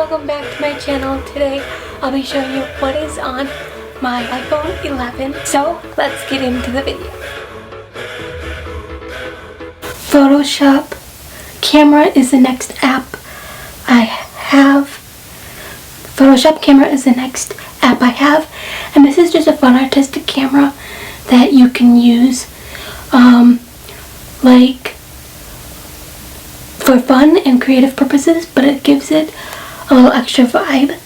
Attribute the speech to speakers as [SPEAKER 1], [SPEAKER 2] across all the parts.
[SPEAKER 1] welcome back to my channel. Today I'll be showing you what is on my iPhone 11. So let's get into the video. Photoshop Camera is the next app I have. Photoshop Camera is the next app I have, and this is just a fun artistic camera that you can use like for fun and creative purposes, but it gives it a little extra vibe.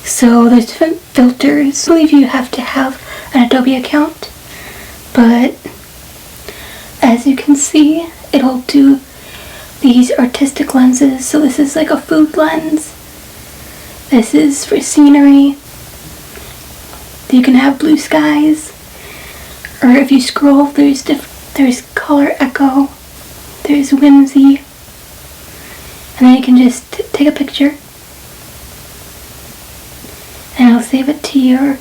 [SPEAKER 1] So there's different filters. I believe you have to have an Adobe account, but as you can see, it'll do these artistic lenses. So this is like a food lens. This is for scenery. You can have blue skies, or if you scroll, there's color echo, there's whimsy, and then you can just take a picture and it'll save it to your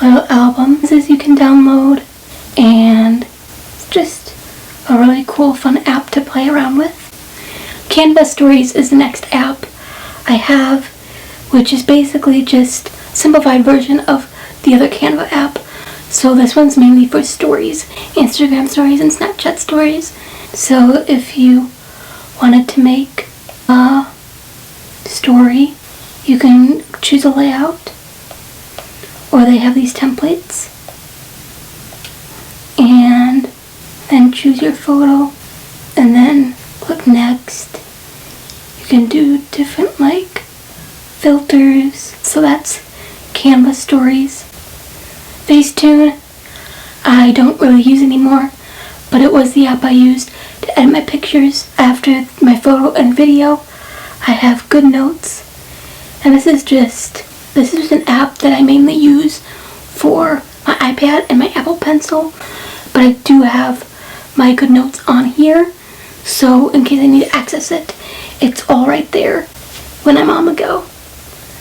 [SPEAKER 1] little album. This is you can download, and it's just a really cool, fun app to play around with. Canva Stories is the next app I have, which is basically just a simplified version of the other Canva app. So this one's mainly for stories, Instagram stories and Snapchat stories. So if you wanted to make a story, you can choose a layout, or they have these templates, and then choose your photo and then click next. You can do different like filters. So that's Canva Stories. Facetune I don't really use anymore, but it was the app I used to edit my pictures after my photo and video. I have GoodNotes, and this is an app that I mainly use for my iPad and my Apple Pencil, but I do have my GoodNotes on here, so in case I need to access it, it's all right there when I'm on the go.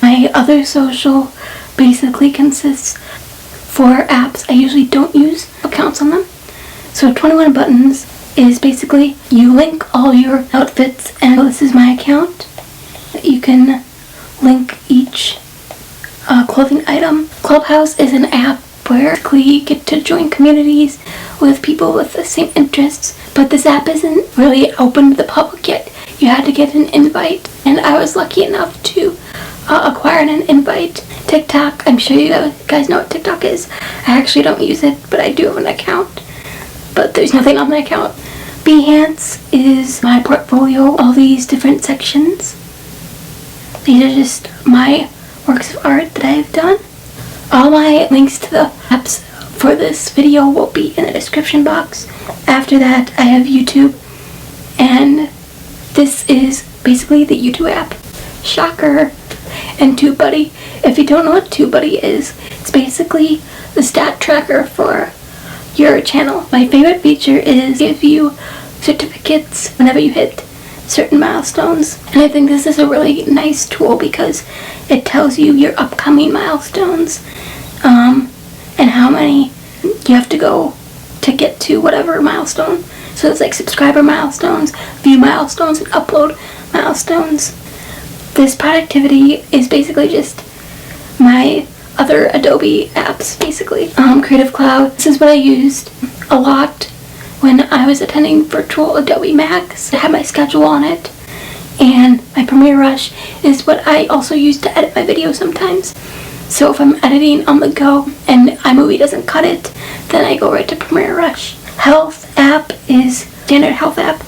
[SPEAKER 1] My other social basically consists for apps I usually don't use accounts on them. So 21 Buttons is basically you link all your outfits, and this is my account. You can link each clothing item. Clubhouse is an app where you get to join communities with people with the same interests, but this app isn't really open to the public yet. You had to get an invite, and I was lucky enough to acquire an invite. TikTok, I'm sure you guys know what TikTok is. I actually don't use it, but I do have an account, but there's nothing on my account. Behance is my portfolio, all these different sections. These are just my works of art that I've done. All my links to the apps for this video will be in the description box. After that, I have YouTube, and this is basically the YouTube app. Shocker. And TubeBuddy. If you don't know what TubeBuddy is, it's basically the stat tracker for your channel. My favorite feature is give you certificates whenever you hit certain milestones, and I think this is a really nice tool because it tells you your upcoming milestones and how many you have to go to get to whatever milestone. So it's like subscriber milestones, view milestones, and upload milestones. This productivity is basically just my other Adobe apps, basically. Creative Cloud, this is what I used a lot when I was attending virtual Adobe Max. I had my schedule on it, and my Premiere Rush is what I also use to edit my videos sometimes. So if I'm editing on the go and iMovie doesn't cut it, then I go right to Premiere Rush. Health app is standard health app,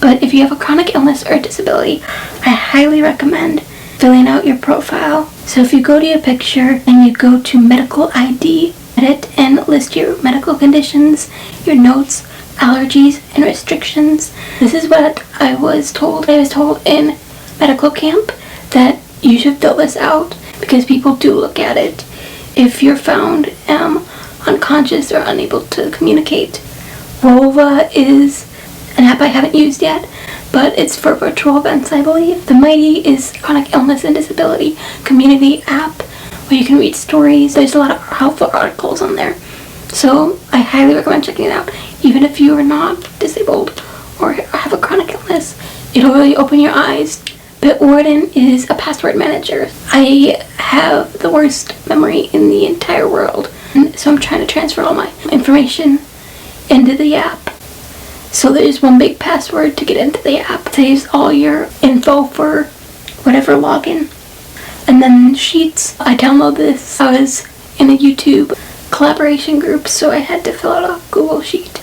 [SPEAKER 1] but if you have a chronic illness or disability, I highly recommend filling out your profile. So if you go to your picture and you go to medical ID, edit and list your medical conditions, your notes, allergies, and restrictions. This is what I was told. I was told in medical camp that you should fill this out because people do look at it if you're found unconscious or unable to communicate. Whova is an app I haven't used yet, but it's for virtual events, I believe. The Mighty is chronic illness and disability community app where you can read stories. There's a lot of helpful articles on there, so I highly recommend checking it out. Even if you are not disabled or have a chronic illness, it'll really open your eyes Bitwarden is a password manager. I have the worst memory in the entire world, and so I'm trying to transfer all my information into the app. So there's one big password to get into the app. It saves all your info for whatever login. And then Sheets, I downloaded this. I was in a YouTube collaboration group, so I had to fill out a Google Sheet.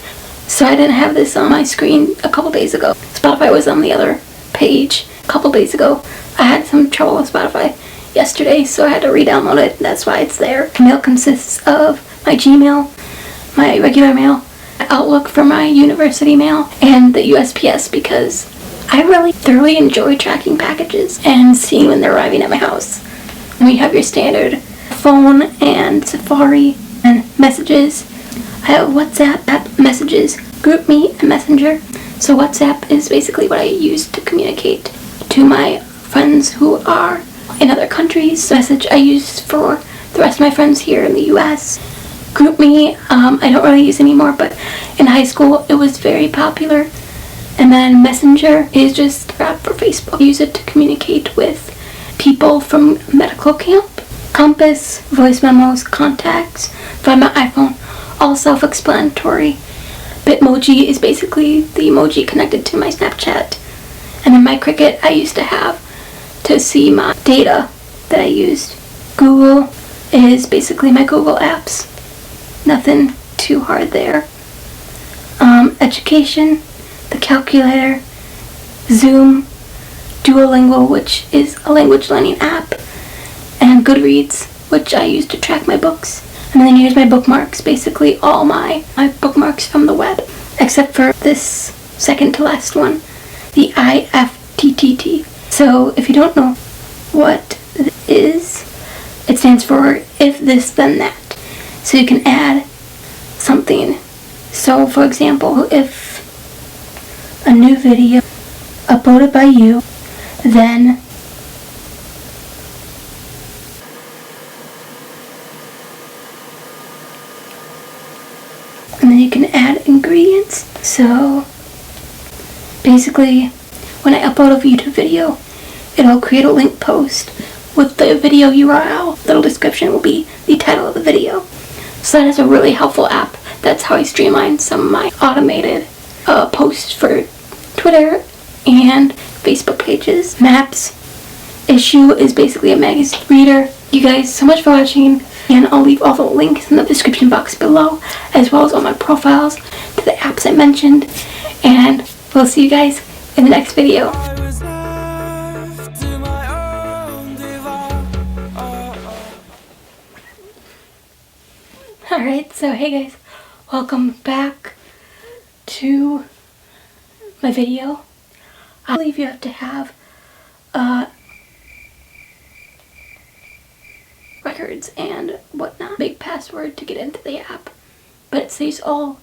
[SPEAKER 1] So I didn't have this on my screen a couple days ago. Spotify was on the other page a couple days ago. I had some trouble with Spotify yesterday, so I had to re-download it. That's why it's there. Mail consists of my Gmail, my regular mail, Outlook for my university mail, and the USPS, because I really thoroughly enjoy tracking packages and seeing when they're arriving at my house. And we have your standard phone and Safari and messages. I have WhatsApp, app messages, GroupMe, and Messenger. So WhatsApp is basically what I use to communicate to my friends who are in other countries. Message I use for the rest of my friends here in the US. GroupMe, I don't really use anymore, but in high school it was very popular. And then Messenger is just an app for Facebook. I use it to communicate with people from medical camp. Compass, voice memos, contacts, find my iPhone, all self-explanatory. Bitmoji is basically the emoji connected to my Snapchat. And then MyCricket I used to have to see my data that I used. Google is basically my Google apps. Nothing too hard there. Education, the calculator, Zoom, Duolingo, which is a language learning app, and Goodreads, which I use to track my books. And then here's my bookmarks, basically all my bookmarks from the web, except for this second to last one, the IFTTT. So if you don't know what it is, it stands for if this then that. So you can add something. So for example, if a new video uploaded by you, then and then you can add ingredients. So basically, when I upload a YouTube video, it'll create a link post with the video URL. The little description will be the title of the video. So that is a really helpful app. That's how I streamline some of my automated posts for Twitter and Facebook pages. Maps Issue is basically a magazine reader. You guys so much for watching, and I'll leave all the links in the description box below, as well as all my profiles to the apps I mentioned, and we'll see you guys in the next video. Alright, so hey guys, welcome back to my video. I believe you have to have records and whatnot, big password to get into the app, but it saves all